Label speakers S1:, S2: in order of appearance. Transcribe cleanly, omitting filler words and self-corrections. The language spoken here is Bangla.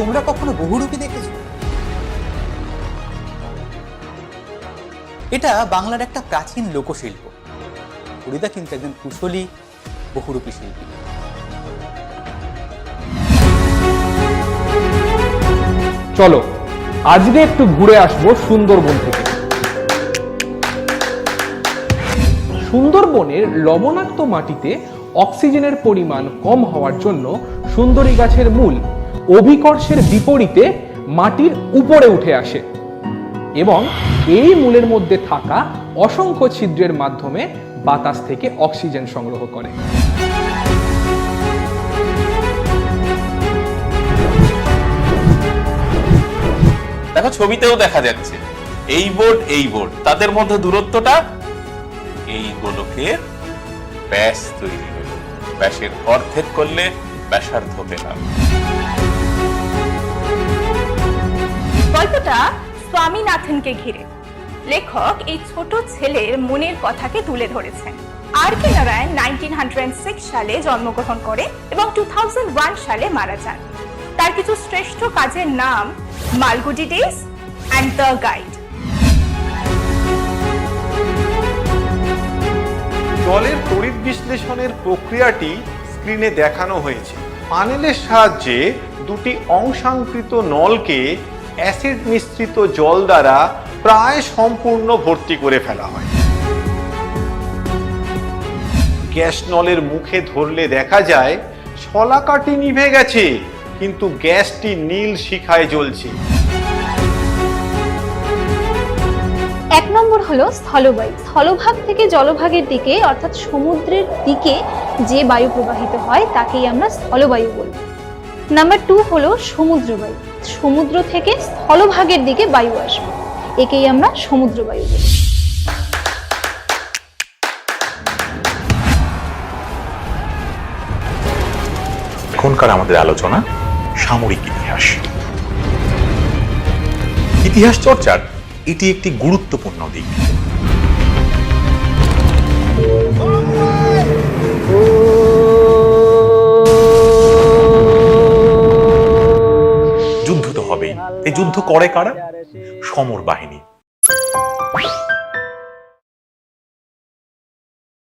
S1: তোমরা কখনো বহুরূপী দেখেছো? এটা বাংলার একটা প্রাচীন লোকশিল্প। হরিদা কিন্তু একজন কুশলী বহুরূপী শিল্পী।
S2: চলো আজকে একটু ঘুরে আসবো সুন্দরবন থেকে। সুন্দরবনের লবণাক্ত মাটিতে অক্সিজেনের পরিমাণ কম হওয়ার জন্য সুন্দরী গাছের মূল অভিকর্ষের বিপরীতে মাটির উপরে উঠে আসে এবং এই মূলের মধ্যে থাকা অসংখ্য ছিদ্রের মাধ্যমে বাতাস থেকে অক্সিজেন সংগ্রহ করে।
S3: দেখো ছবিতেও দেখা যাচ্ছে এই বোর্ড তাদের মধ্যে দূরত্বটা এই গোলকের ব্যাস তৈরি হল। ব্যাসের অর্ধেক করলে ব্যাসার্ধ পেলাম।
S4: গল্পটা স্বামীনাথনকে ঘিরে। লেখক এই ছোট ছেলের মনের কথাকে তুলে ধরেছেন। আর কে নারায়ণ 1906 সালে জন্মগ্রহণ করে এবং 2001 সালে মারা যান। তার কিছু শ্রেষ্ঠ কাজের নাম Malgudi days and the guide.
S5: জলের তড়িৎ বিশ্লেষণের প্রক্রিয়াটি স্ক্রিনে দেখানো হয়েছে। পানেলের সাহায্যে দুটি অংশাঙ্কৃত নলকে অ্যাসিড মিশ্রিত জল দ্বারা প্রায় সম্পূর্ণ ভর্তি করে ফেলা হয়। গ্যাস নলের মুখে ধরলে দেখা যায় শলাকাটি নিভে গেছে, কিন্তু গ্যাসটি নীল শিখায় জ্বলছে।
S6: 1 নম্বর হলো স্থলবায়ু। স্থলভাগ থেকে জলভাগের দিকে অর্থাৎ সমুদ্রের দিকে যে বায়ু প্রবাহিত হয় তাকেই আমরা স্থলবায়ু বলি। নাম্বার 2 হলো সমুদ্রবায়ু। সমুদ্র থেকে স্থলভাগের দিকে বায়ু আসবে, একেই আমরা সমুদ্রবায়ু বলি।
S7: এখনকার আমাদের আলোচনা সামরিক ইতিহাস। ইতিহাস চর্চার এটি একটি গুরুত্বপূর্ণ দিক। যুদ্ধ তো হবেই। এই যুদ্ধ করে কারা? সমর বাহিনী।